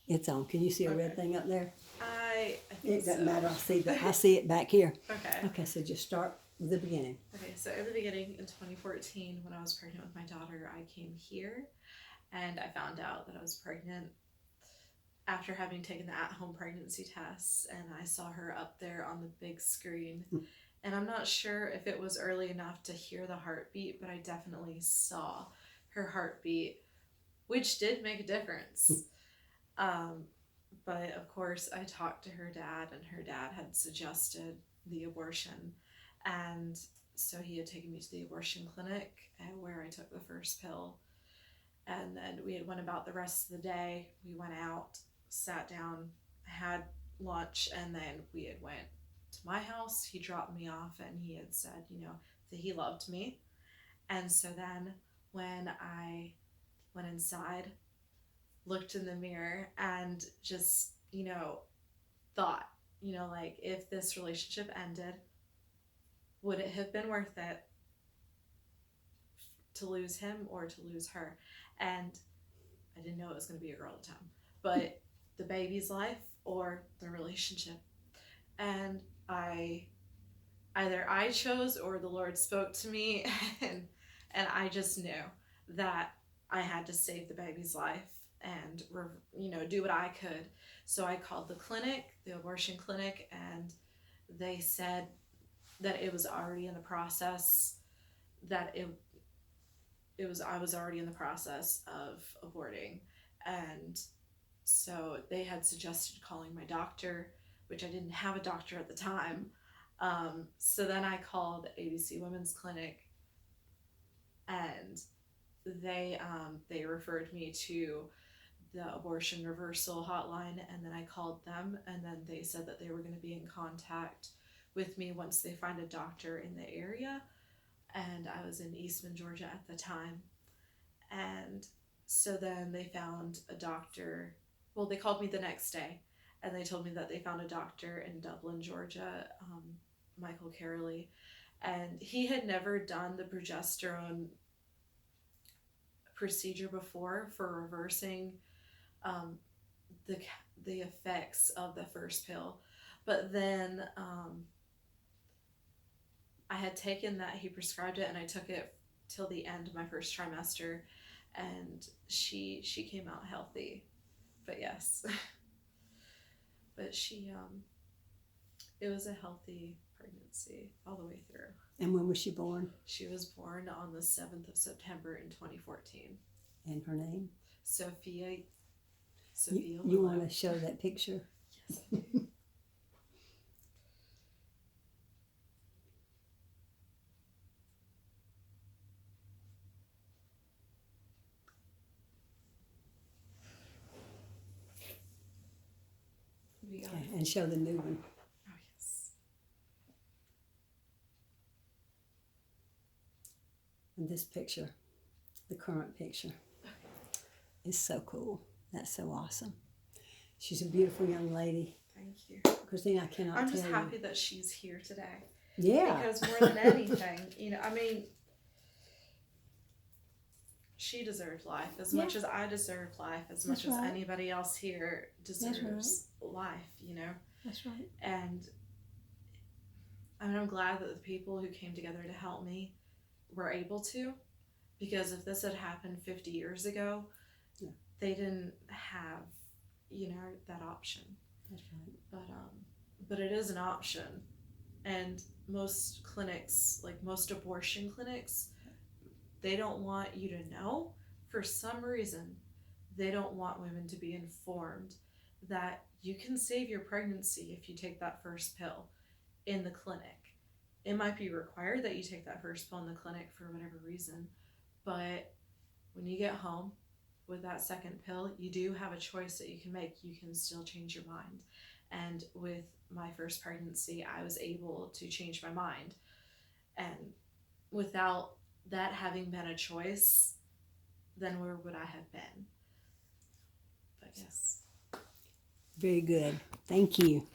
It's on. Can you see a red thing up there? I think It doesn't so. matter. I see it back here. Okay. Okay, so just start with the beginning. Okay, so in the beginning, in 2014, when I was pregnant with my daughter, I came here and I found out that I was pregnant after having taken the at-home pregnancy tests, and I saw her up there on the big screen. And I'm not sure if it was early enough to hear the heartbeat, but I definitely saw her heartbeat, which did make a difference. But of course, I talked to her dad, and her dad had suggested the abortion. And so he had taken me to the abortion clinic where I took the first pill. And then we had went about the rest of the day. We went out, sat down, had lunch, and then we had went to my house. He dropped me off, and he had said, that he loved me. And so then when I went inside, looked in the mirror, and just, thought, like, if this relationship ended, would it have been worth it to lose him or to lose her? And I didn't know it was going to be a girl at the time, but the baby's life or the relationship. And either I chose or the Lord spoke to me, and I just knew that I had to save the baby's life and do what I could. So I called the clinic, the abortion clinic, and they said that it was already in the process, that I was already in the process of aborting. And so they had suggested calling my doctor, which I didn't have a doctor at the time. So then I called ABC Women's Clinic, and they referred me to the abortion reversal hotline, and then I called them, and then they said that they were going to be in contact with me once they find a doctor in the area. And I was in Eastman, Georgia at the time. And so then they found a doctor. Well, they called me the next day, and they told me that they found a doctor in Dublin, Georgia, Michael Caroley. And he had never done the progesterone procedure before for reversing the effects of the first pill. But then I had taken that, he prescribed it, and I took it till the end of my first trimester, and she came out healthy. But yes, but it was a healthy pregnancy all the way through. And when was she born? She was born on the 7th of September in 2014. And her name? Sophia. You want to show that picture? Yes, I do. Okay, and show the new one. Oh, yes. And this picture, the current picture, is so cool. That's so awesome. She's a beautiful young lady. Thank you. Christina, I cannot tell you. I'm just happy that she's here today. Yeah. Because more than anything, she deserved life as much as I deserve life, as much as anybody else here deserves life, That's right. And I'm glad that the people who came together to help me were able to, because if this had happened 50 years ago, they didn't have, that option. That's right. But it is an option. And most clinics, like most abortion clinics, they don't want you to know. For some reason, they don't want women to be informed that you can save your pregnancy if you take that first pill in the clinic. It might be required that you take that first pill in the clinic for whatever reason, but when you get home with that second pill, you do have a choice that you can make. You can still change your mind. And with my first pregnancy, I was able to change my mind. And without that having been a choice, then where would I have been? But yes. Very good. Thank you.